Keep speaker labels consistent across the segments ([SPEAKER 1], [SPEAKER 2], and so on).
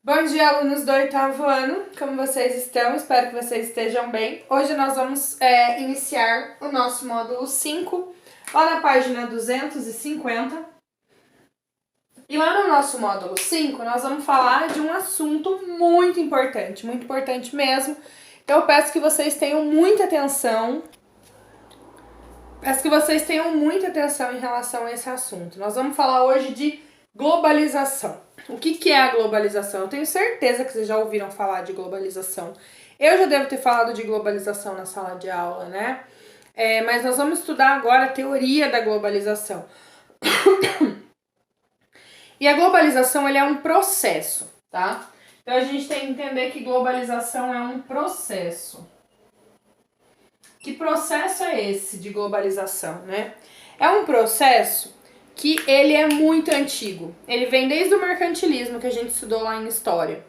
[SPEAKER 1] Bom dia, alunos do 8º ano, como vocês estão? Espero que vocês estejam bem. Hoje nós vamos iniciar o nosso módulo 5, lá na página 250. E lá no nosso módulo 5, nós vamos falar de um assunto muito importante mesmo. Então eu peço que vocês tenham muita atenção. Em relação a esse assunto. Nós vamos falar hoje de globalização. O que é a globalização? Eu tenho certeza que vocês já ouviram falar de globalização. Eu já devo ter falado de globalização na sala de aula, né? Mas nós vamos estudar agora a teoria da globalização. E a globalização, ele é um processo, tá? Então a gente tem que entender que globalização é um processo. Que processo é esse de globalização, né? É um processo que ele é muito antigo. Ele vem desde o mercantilismo, que a gente estudou lá em História.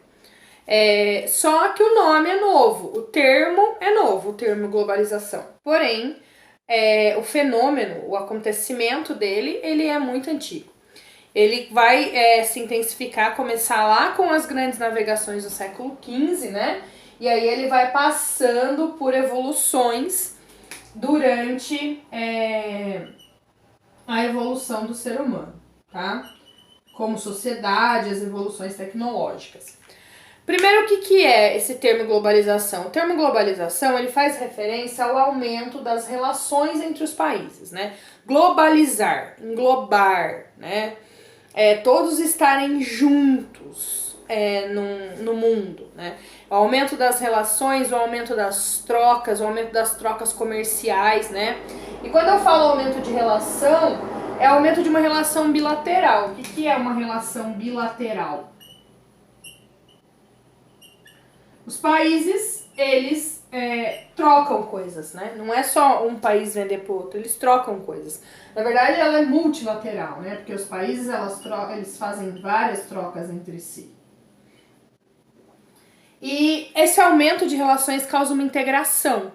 [SPEAKER 1] Só que o nome é novo, o termo é novo, o termo globalização. Porém, o fenômeno, o acontecimento dele, ele é muito antigo. Ele vai se intensificar, começar lá com as grandes navegações do século XV, né? E aí ele vai passando por evoluções durante a evolução do ser humano, tá? Como sociedade, as evoluções tecnológicas. Primeiro, o que é esse termo globalização? O termo globalização, ele faz referência ao aumento das relações entre os países, né? Globalizar, englobar, né? Todos estarem juntos no mundo, né? O aumento das relações, o aumento das trocas, o aumento das trocas comerciais, né? E quando eu falo aumento de relação, é aumento de uma relação bilateral. O que é uma relação bilateral? Os países, eles trocam coisas, né? Não é só um país vender pro outro, eles trocam coisas. Na verdade, ela é multilateral, né? Porque os países, eles fazem várias trocas entre si. E esse aumento de relações causa uma integração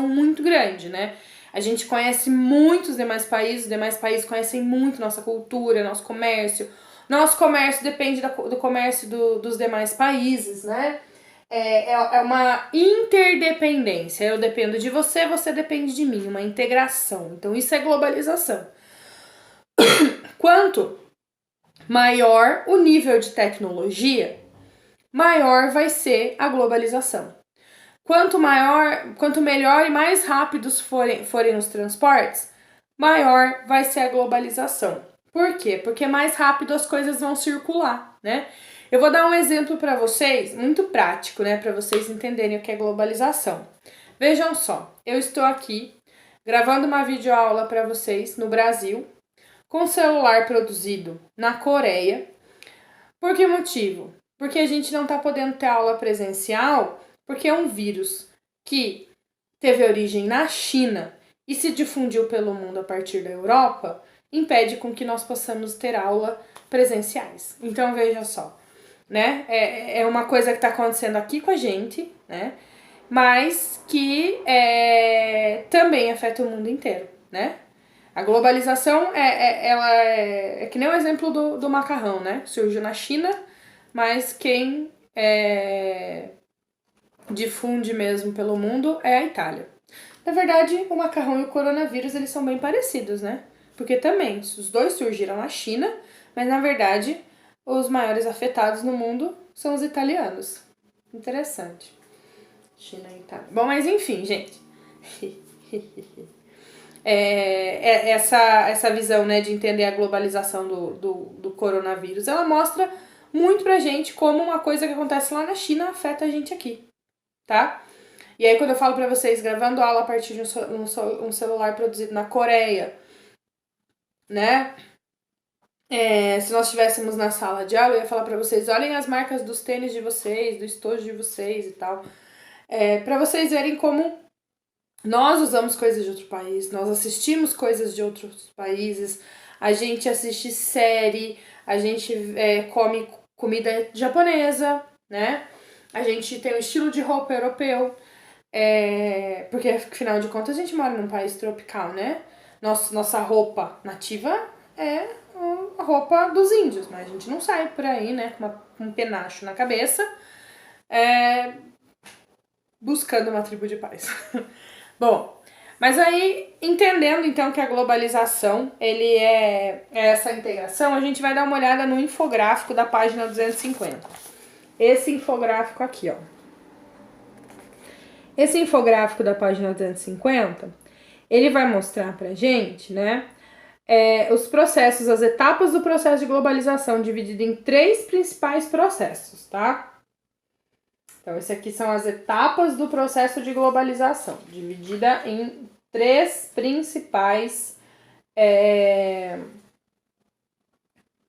[SPEAKER 1] muito grande, né? A gente conhece muitos demais países, os demais países conhecem muito nossa cultura, nosso comércio. Nosso comércio depende do comércio dos demais países, né? É uma interdependência. Eu dependo de você, você depende de mim, uma integração. Então isso é globalização. Quanto maior o nível de tecnologia, maior vai ser a globalização. Quanto melhor e mais rápidos forem os transportes, maior vai ser a globalização. Por quê? Porque mais rápido as coisas vão circular, né? Eu vou dar um exemplo para vocês, muito prático, né? Para vocês entenderem o que é globalização. Vejam só, eu estou aqui gravando uma videoaula para vocês no Brasil, com um celular produzido na Coreia. Por que motivo? Porque a gente não está podendo ter aula presencial, porque é um vírus que teve origem na China e se difundiu pelo mundo a partir da Europa, impede com que nós possamos ter aula presenciais. Então veja só, né? É uma coisa que está acontecendo aqui com a gente, né? Mas que também afeta o mundo inteiro, né? A globalização ela é que nem o exemplo do macarrão, né? Surgiu na China, mas quem difunde mesmo pelo mundo é a Itália. Na verdade, o macarrão e o coronavírus, eles são bem parecidos, né? Porque também, os dois surgiram na China, mas na verdade, os maiores afetados no mundo são os italianos. Interessante. China e Itália. Bom, mas enfim, gente. Essa visão, né, de entender a globalização do coronavírus, ela mostra muito pra gente como uma coisa que acontece lá na China afeta a gente aqui, tá? E aí quando eu falo pra vocês gravando aula a partir de um celular produzido na Coreia, né? Se nós estivéssemos na sala de aula, eu ia falar pra vocês, olhem as marcas dos tênis de vocês, do estojo de vocês e tal. Pra vocês verem como nós usamos coisas de outro país, nós assistimos coisas de outros países, a gente assiste série, a gente come comida japonesa, né? A gente tem um estilo de roupa europeu, porque afinal de contas a gente mora num país tropical, né? Nossa roupa nativa é a roupa dos índios, mas a gente não sai por aí, né, com um penacho na cabeça, buscando uma tribo de paz. Bom, mas aí, entendendo então que a globalização, ele é essa integração, a gente vai dar uma olhada no infográfico da página 250. Esse infográfico aqui, ó. Esse infográfico da página 250, ele vai mostrar pra gente, né, os processos, as etapas do processo de globalização, dividido em 3 principais processos, tá? Então, esse aqui são as etapas do processo de globalização, dividida em 3 principais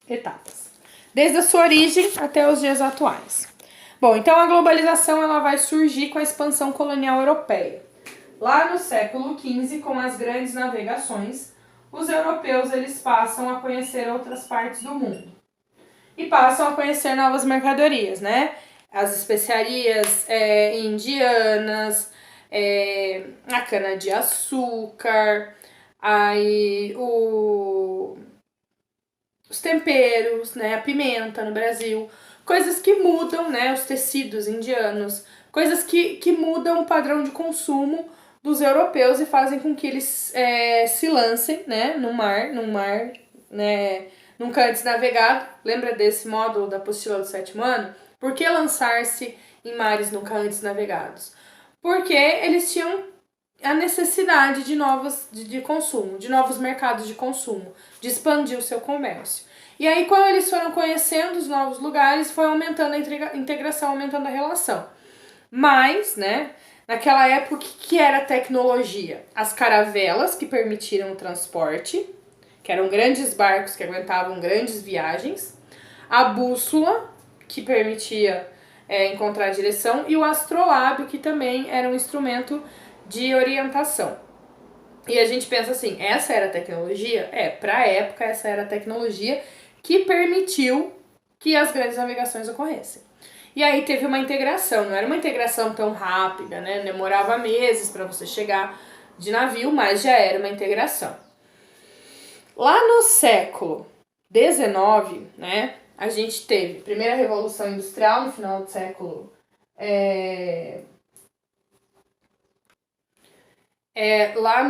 [SPEAKER 1] etapas, desde a sua origem até os dias atuais. Bom, então a globalização ela vai surgir com a expansão colonial europeia. Lá no século XV, com as grandes navegações, os europeus eles passam a conhecer outras partes do mundo e passam a conhecer novas mercadorias, né? As especiarias indianas, a cana-de-açúcar, aí os temperos, né? A pimenta no Brasil, coisas que mudam, né? Os tecidos indianos, coisas que mudam o padrão de consumo dos europeus e fazem com que eles se lancem, né? Num mar, né? Nunca antes navegado. Lembra desse módulo da apostila do 7º ano? Por que lançar-se em mares nunca antes navegados? Porque eles tinham a necessidade de consumo, de novos mercados de consumo, de expandir o seu comércio. E aí, quando eles foram conhecendo os novos lugares, foi aumentando a integração, aumentando a relação. Mas, né, naquela época, o que era tecnologia? As caravelas, que permitiram o transporte, que eram grandes barcos que aguentavam grandes viagens, a bússola, que permitia encontrar a direção, e o astrolábio, que também era um instrumento de orientação. E a gente pensa assim, essa era a tecnologia? Pra época, essa era a tecnologia que permitiu que as grandes navegações ocorressem. E aí teve uma integração, não era uma integração tão rápida, né? Demorava meses para você chegar de navio, mas já era uma integração. Lá no século XIX, né, a gente teve a primeira Revolução Industrial no final do século lá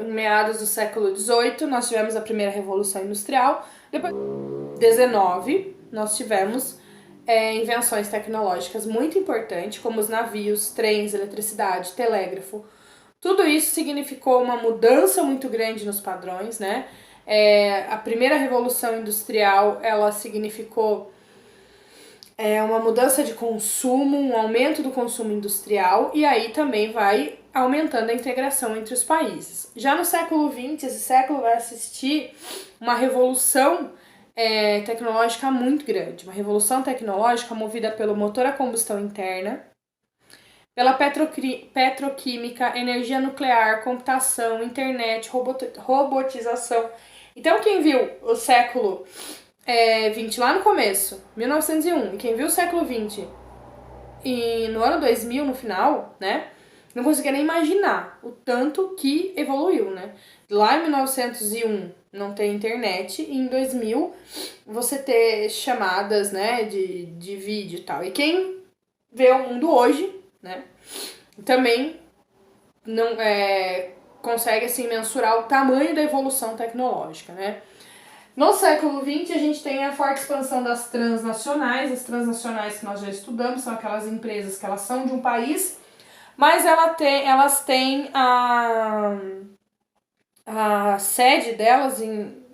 [SPEAKER 1] em meados do século XVIII, nós tivemos a primeira Revolução Industrial. Depois, XIX, nós tivemos invenções tecnológicas muito importantes, como os navios, trens, eletricidade, telégrafo. Tudo isso significou uma mudança muito grande nos padrões, né? A primeira Revolução Industrial, ela significou uma mudança de consumo, um aumento do consumo industrial, e aí também vai aumentando a integração entre os países. Já no século XX, esse século vai assistir uma revolução tecnológica muito grande, uma revolução tecnológica movida pelo motor a combustão interna, pela petroquímica, energia nuclear, computação, internet, robotização. Então, quem viu o século XX lá no começo, 1901, e quem viu o século XX e no ano 2000, no final, né, não conseguia nem imaginar o tanto que evoluiu, né? Lá em 1901 não tem internet, e em 2000 você ter chamadas, né, de vídeo e tal. E quem vê o mundo hoje, né, também não consegue assim mensurar o tamanho da evolução tecnológica, né? No século XX, a gente tem a forte expansão das transnacionais. As transnacionais que nós já estudamos são aquelas empresas que elas são de um país, mas elas têm a sede delas em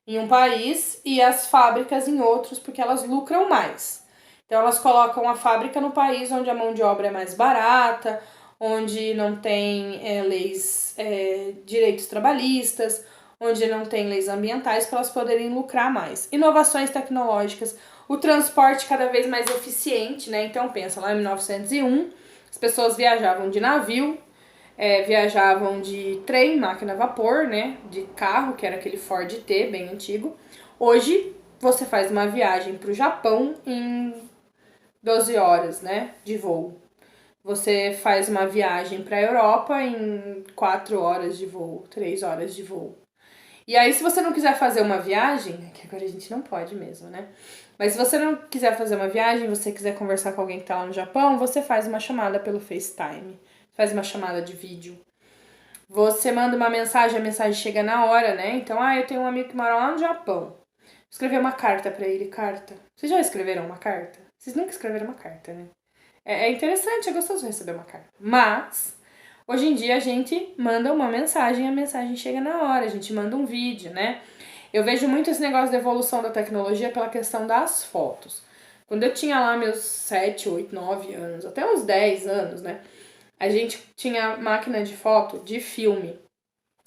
[SPEAKER 1] um país e as fábricas em outros, porque elas lucram mais. Então, elas colocam a fábrica no país onde a mão de obra é mais barata, onde não tem leis, direitos trabalhistas, onde não tem leis ambientais, para elas poderem lucrar mais. Inovações tecnológicas, o transporte cada vez mais eficiente, né? Então, pensa, lá em 1901, as pessoas viajavam de navio, viajavam de trem, máquina a vapor, né? De carro, que era aquele Ford T, bem antigo. Hoje, você faz uma viagem para o Japão em 12 horas, né? De voo. Você faz uma viagem para a Europa em 4 horas de voo, 3 horas de voo. E aí, se você não quiser fazer uma viagem, que agora a gente não pode mesmo, né? Mas se você não quiser fazer uma viagem, você quiser conversar com alguém que tá lá no Japão, você faz uma chamada pelo FaceTime, faz uma chamada de vídeo. Você manda uma mensagem, a mensagem chega na hora, né? Então, eu tenho um amigo que mora lá no Japão. Escrever uma carta pra ele, carta. Vocês já escreveram uma carta? Vocês nunca escreveram uma carta, né? É interessante, é gostoso receber uma carta. Mas, hoje em dia a gente manda uma mensagem, a mensagem chega na hora, a gente manda um vídeo, né? Eu vejo muito esse negócio da evolução da tecnologia pela questão das fotos. Quando eu tinha lá meus 7, 8, 9 anos, até uns 10 anos, né? A gente tinha máquina de foto de filme.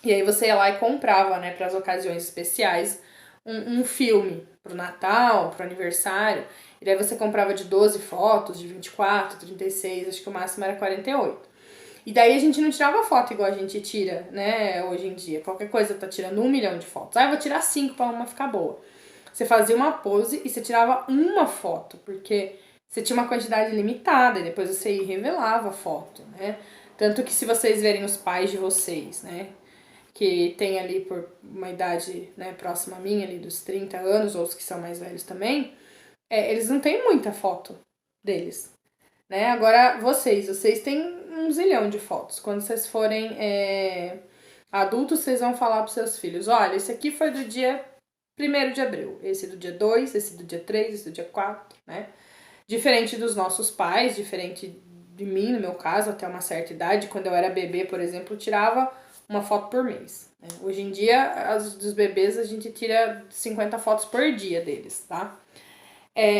[SPEAKER 1] E aí você ia lá e comprava, né, para as ocasiões especiais, um filme pro Natal, pro aniversário. E daí você comprava de 12 fotos, de 24, 36, acho que o máximo era 48. E daí a gente não tirava foto igual a gente tira, né, hoje em dia. Qualquer coisa tá tirando 1 milhão de fotos. Eu vou tirar 5 para uma ficar boa. Você fazia uma pose e você tirava uma foto, porque você tinha uma quantidade limitada e depois você ia e revelava a foto, né? Tanto que se vocês verem os pais de vocês, né, que tem ali por uma idade, né, próxima a minha, ali dos 30 anos, ou os que são mais velhos também, eles não têm muita foto deles, né? Agora, vocês têm 1 zilhão de fotos. Quando vocês forem adultos, vocês vão falar pros seus filhos, olha, esse aqui foi do dia 1º de abril, esse do dia 2, esse do dia 3, esse do dia 4, né? Diferente dos nossos pais, diferente de mim, no meu caso, até uma certa idade, quando eu era bebê, por exemplo, eu tirava uma foto por mês, né? Hoje em dia, dos bebês, a gente tira 50 fotos por dia deles, tá?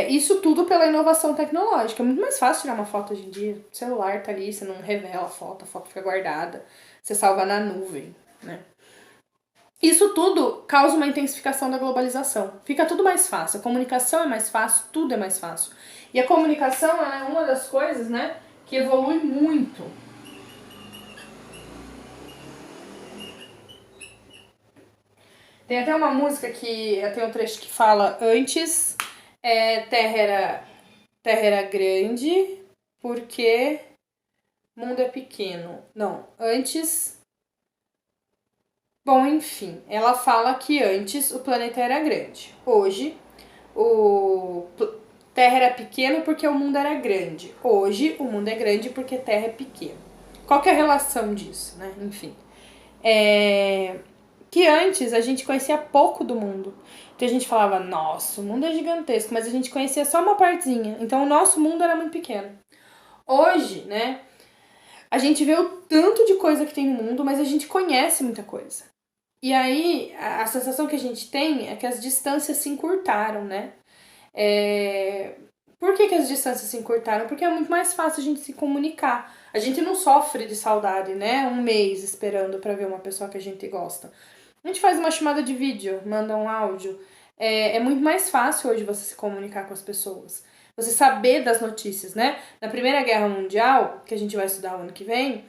[SPEAKER 1] Isso tudo pela inovação tecnológica. É muito mais fácil tirar uma foto hoje em dia. O celular tá ali, você não revela a foto fica guardada, você salva na nuvem, né? Isso tudo causa uma intensificação da globalização. Fica tudo mais fácil, a comunicação é mais fácil, tudo é mais fácil. E a comunicação é uma das coisas, né, que evolui muito. Tem até uma música que tem um trecho que fala antes terra era grande porque mundo é pequeno. Não, antes... Bom, enfim, ela fala que antes o planeta era grande. Hoje o terra era pequeno porque o mundo era grande. Hoje o mundo é grande porque terra é pequena. Qual que é a relação disso, né? Enfim. Que antes a gente conhecia pouco do mundo. Então a gente falava, nossa, o mundo é gigantesco, mas a gente conhecia só uma partezinha. Então o nosso mundo era muito pequeno. Hoje, né, a gente vê o tanto de coisa que tem no mundo, mas a gente conhece muita coisa. E aí, a sensação que a gente tem é que as distâncias se encurtaram, né? Por que as distâncias se encurtaram? Porque é muito mais fácil a gente se comunicar. A gente não sofre de saudade, né? 1 mês esperando pra ver uma pessoa que a gente gosta. A gente faz uma chamada de vídeo, manda um áudio. É muito mais fácil hoje você se comunicar com as pessoas. Você saber das notícias, né? Na Primeira Guerra Mundial, que a gente vai estudar o ano que vem,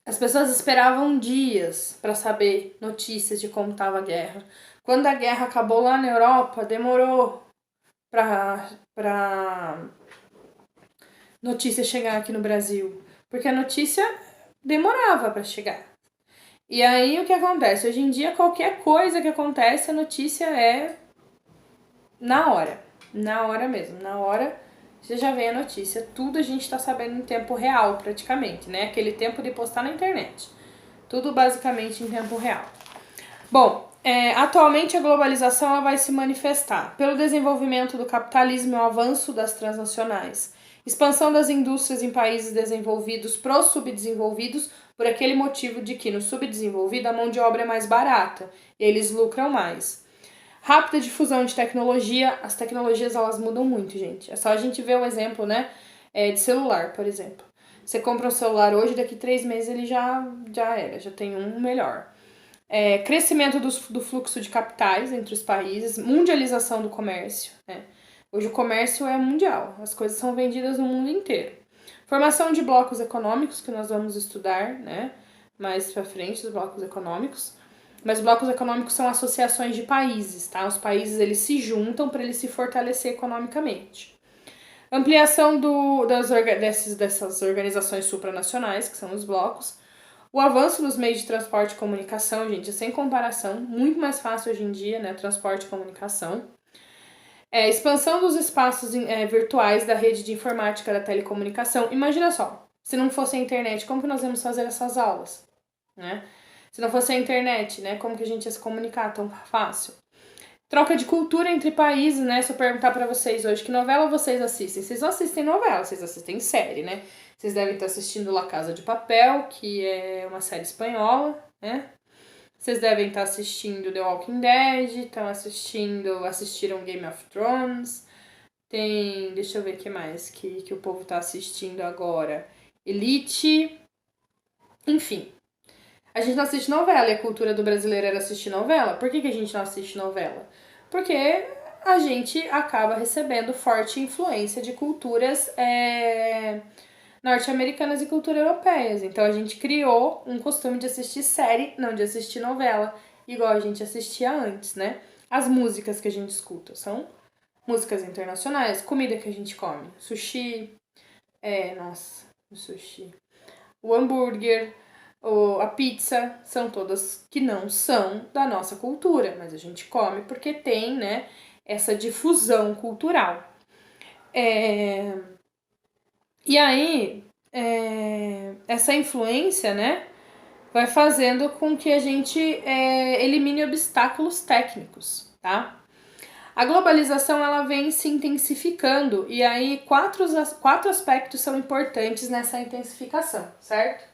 [SPEAKER 1] as pessoas esperavam dias para saber notícias de como estava a guerra. Quando a guerra acabou lá na Europa, demorou para notícia chegar aqui no Brasil, porque a notícia demorava para chegar. E aí o que acontece? Hoje em dia, qualquer coisa que acontece, a notícia é na hora mesmo, na hora você já vê a notícia. Tudo a gente tá sabendo em tempo real, praticamente, né? Aquele tempo de postar na internet. Tudo basicamente em tempo real. Bom, atualmente a globalização ela vai se manifestar pelo desenvolvimento do capitalismo e o avanço das transnacionais, expansão das indústrias em países desenvolvidos pros subdesenvolvidos, por aquele motivo de que no subdesenvolvido a mão de obra é mais barata, eles lucram mais. Rápida difusão de tecnologia, as tecnologias elas mudam muito, gente. É só a gente ver o exemplo, né, de celular, por exemplo. Você compra um celular hoje, daqui 3 meses ele já tem um melhor. Crescimento do fluxo de capitais entre os países, mundialização do comércio, né? Hoje o comércio é mundial, as coisas são vendidas no mundo inteiro. Formação de blocos econômicos, que nós vamos estudar, né, mais pra frente, os blocos econômicos. Mas blocos econômicos são associações de países, tá? Os países eles se juntam para eles se fortalecer economicamente. Ampliação dessas organizações supranacionais, que são os blocos. O avanço dos meios de transporte e comunicação, gente, é sem comparação, muito mais fácil hoje em dia, né, transporte e comunicação. Expansão dos espaços virtuais da rede de informática da telecomunicação. Imagina só, se não fosse a internet, como que nós íamos fazer essas aulas, né? Se não fosse a internet, né, como que a gente ia se comunicar tão fácil? Troca de cultura entre países, né? Se eu perguntar pra vocês hoje que novela vocês assistem, vocês não assistem novela, vocês assistem série, né? Vocês devem estar assistindo La Casa de Papel, que é uma série espanhola, né? Vocês devem estar assistindo The Walking Dead, assistiram Game of Thrones. Tem, deixa eu ver o que mais que o povo tá assistindo agora. Elite. Enfim. A gente não assiste novela e a cultura do brasileiro era assistir novela. Por que a gente não assiste novela? Porque a gente acaba recebendo forte influência de culturas norte-americanas e culturas europeias. Então a gente criou um costume de assistir série, não de assistir novela, igual a gente assistia antes, né? As músicas que a gente escuta são músicas internacionais, comida que a gente come, sushi, o sushi, o hambúrguer, a pizza, são todas que não são da nossa cultura, mas a gente come porque tem, né, essa difusão cultural. E aí, essa influência, né, vai fazendo com que a gente elimine obstáculos técnicos, tá? A globalização, ela vem se intensificando, e aí quatro aspectos são importantes nessa intensificação, certo?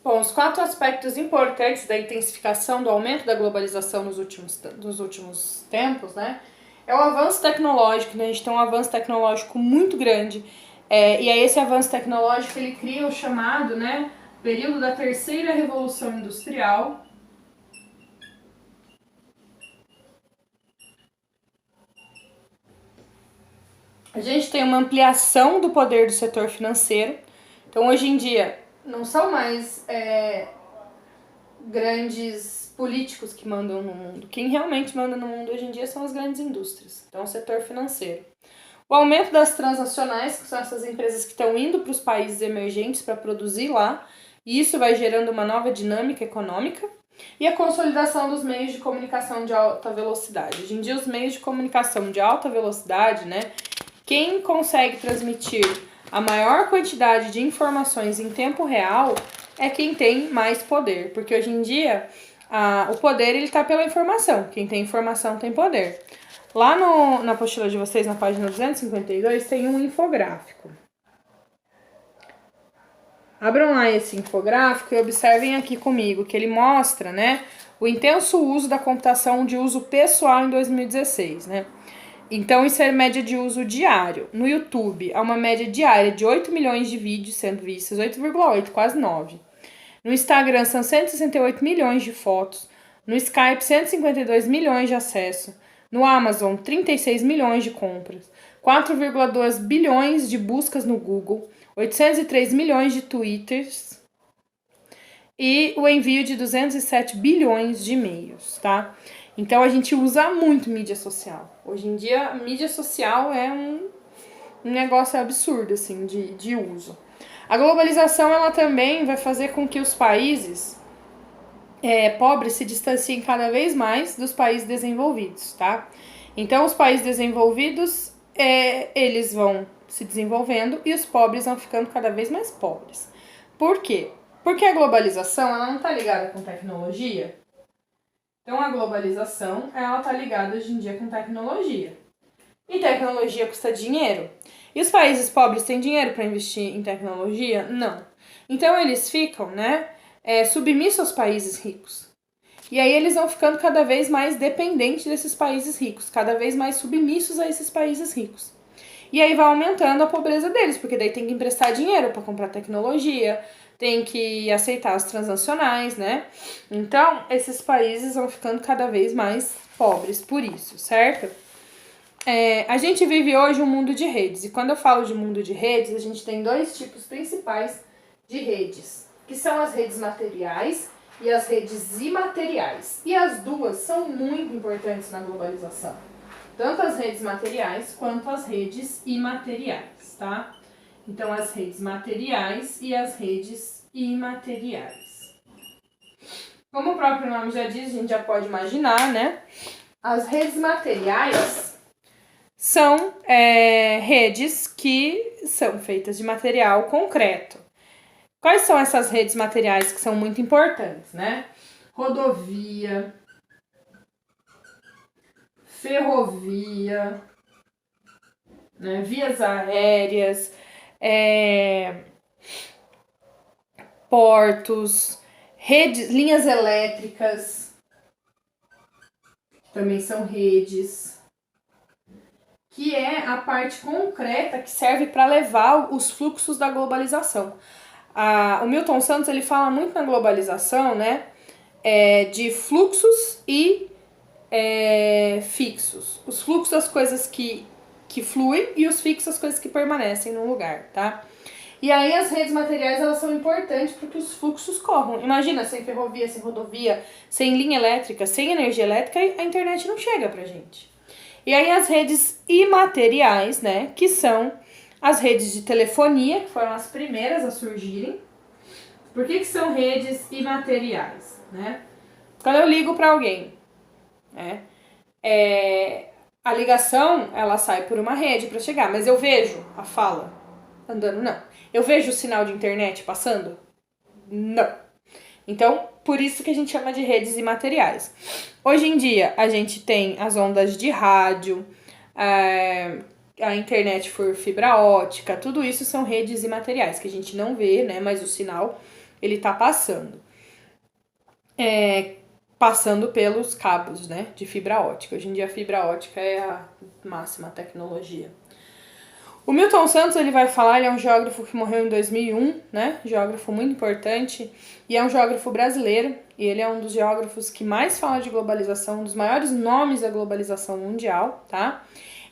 [SPEAKER 1] Bom, os 4 aspectos importantes da intensificação do aumento da globalização nos últimos tempos, né? É o avanço tecnológico, né? A gente tem um avanço tecnológico muito grande. E aí esse avanço tecnológico, ele cria o chamado, né, período da terceira revolução industrial. A gente tem uma ampliação do poder do setor financeiro. Então, hoje em dia, não são mais grandes políticos que mandam no mundo. Quem realmente manda no mundo hoje em dia são as grandes indústrias. Então, o setor financeiro. O aumento das transnacionais, que são essas empresas que estão indo para os países emergentes para produzir lá, e isso vai gerando uma nova dinâmica econômica. E a consolidação dos meios de comunicação de alta velocidade. Hoje em dia, os meios de comunicação de alta velocidade, né? Quem consegue transmitir a maior quantidade de informações em tempo real é quem tem mais poder. Porque hoje em dia, o poder está pela informação. Quem tem informação tem poder. Lá na apostila de vocês, na página 252, tem um infográfico. Abram lá esse infográfico e observem aqui comigo, que ele mostra, né, o intenso uso da computação de uso pessoal em 2016, né? Então, isso é média de uso diário. No YouTube, há uma média diária de 8 milhões de vídeos sendo vistos, 8,8, quase 9. No Instagram, são 168 milhões de fotos. No Skype, 152 milhões de acessos. No Amazon, 36 milhões de compras. 4,2 bilhões de buscas no Google. 803 milhões de twitters. E o envio de 207 bilhões de e-mails, tá? Então, a gente usa muito mídia social. Hoje em dia, a mídia social é um negócio absurdo, assim, de uso. A globalização, ela também vai fazer com que os países pobres se distanciem cada vez mais dos países desenvolvidos, tá? Então, os países desenvolvidos, eles vão se desenvolvendo e os pobres vão ficando cada vez mais pobres. Por quê? Porque a globalização, ela não tá ligada com tecnologia. Então, a globalização, ela tá ligada hoje em dia com tecnologia. E tecnologia custa dinheiro. E os países pobres têm dinheiro para investir em tecnologia? Não. Então, eles ficam, né, submissos aos países ricos. E aí eles vão ficando cada vez mais dependentes desses países ricos, cada vez mais submissos a esses países ricos. E aí vai aumentando a pobreza deles, porque daí tem que emprestar dinheiro para comprar tecnologia, tem que aceitar as transnacionais, né? Então, esses países vão ficando cada vez mais pobres por isso, certo? A gente vive hoje um mundo de redes, e quando eu falo de mundo de redes, a gente tem 2 tipos principais de redes, que são as redes materiais e as redes imateriais. E as duas são muito importantes na globalização. Tanto as redes materiais quanto as redes imateriais, tá? Então, as redes materiais e as redes imateriais. Como o próprio nome já diz, a gente já pode imaginar, né? As redes materiais são redes que são feitas de material concreto. Quais são essas redes materiais que são muito importantes, né? Rodovia, ferrovia, né? Vias aéreas, portos, redes, linhas elétricas, também são redes, que é a parte concreta que serve para levar os fluxos da globalização. O Milton Santos ele fala muito na globalização, né, de fluxos e fixos. Os fluxos as coisas que fluem e os fixos as coisas que permanecem no lugar, tá? E aí as redes materiais elas são importantes para que os fluxos corram. Imagina, sem ferrovia, sem rodovia, sem linha elétrica, sem energia elétrica, a internet não chega pra gente. E aí as redes imateriais, né, que são as redes de telefonia, que foram as primeiras a surgirem. Por que são redes imateriais, né? Quando eu ligo para alguém, né, a ligação ela sai por uma rede para chegar, mas eu vejo a fala andando, não. Eu vejo o sinal de internet passando? Não. Então, por isso que a gente chama de redes imateriais. Hoje em dia, a gente tem as ondas de rádio, a internet por fibra ótica, tudo isso são redes imateriais, que a gente não vê, né? Mas o sinal, ele tá passando. Passando pelos cabos, né? De fibra ótica. Hoje em dia, a fibra ótica é a máxima tecnologia. O Milton Santos, ele vai falar, ele é um geógrafo que morreu em 2001, né? Geógrafo muito importante, e é um geógrafo brasileiro, e ele é um dos geógrafos que mais fala de globalização, um dos maiores nomes da globalização mundial, tá?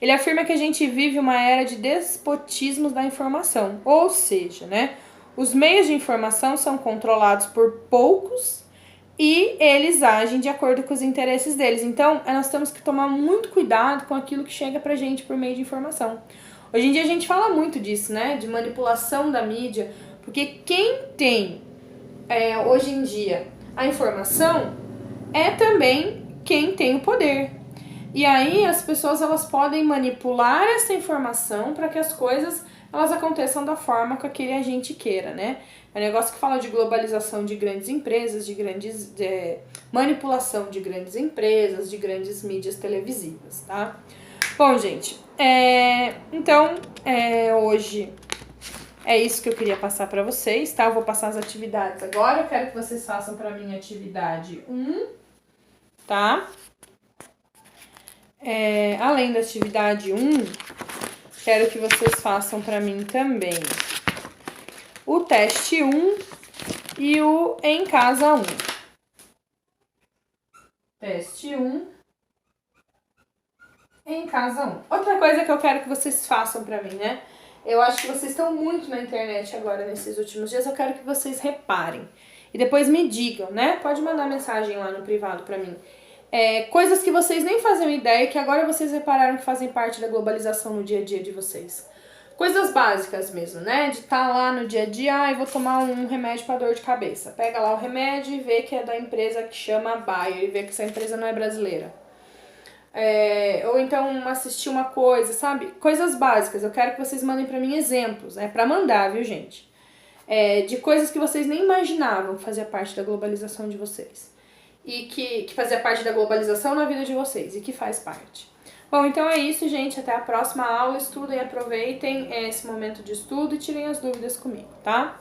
[SPEAKER 1] Ele afirma que a gente vive uma era de despotismos da informação, ou seja, né? Os meios de informação são controlados por poucos e eles agem de acordo com os interesses deles. Então, nós temos que tomar muito cuidado com aquilo que chega pra gente por meio de informação. Hoje em dia a gente fala muito disso, né? De manipulação da mídia, porque quem tem hoje em dia a informação é também quem tem o poder. E aí as pessoas elas podem manipular essa informação para que as coisas elas aconteçam da forma que aquele agente queira, né? É um negócio que fala de globalização de grandes empresas, de manipulação de grandes empresas, de grandes mídias televisivas, tá? Bom, gente, então hoje é isso que eu queria passar para vocês, tá? Eu vou passar as atividades agora, eu quero que vocês façam para mim atividade 1, tá? Além da atividade 1, quero que vocês façam para mim também o teste 1 e o em casa 1. Teste 1. Em casa 1. Outra coisa que eu quero que vocês façam pra mim, né? Eu acho que vocês estão muito na internet agora nesses últimos dias. Eu quero que vocês reparem. E depois me digam, né? Pode mandar mensagem lá no privado pra mim. Coisas que vocês nem faziam ideia que agora vocês repararam que fazem parte da globalização no dia a dia de vocês. Coisas básicas mesmo, né? De estar lá no dia a dia, eu vou tomar um remédio pra dor de cabeça. Pega lá o remédio e vê que é da empresa que chama Bayer e vê que essa empresa não é brasileira. Ou então assistir uma coisa, sabe? Coisas básicas. Eu quero que vocês mandem pra mim exemplos, pra mandar, viu, gente? De coisas que vocês nem imaginavam que fazia parte da globalização de vocês. E que fazia parte da globalização na vida de vocês e que faz parte. Bom, então é isso, gente. Até a próxima aula. Estudem, aproveitem esse momento de estudo e tirem as dúvidas comigo, tá?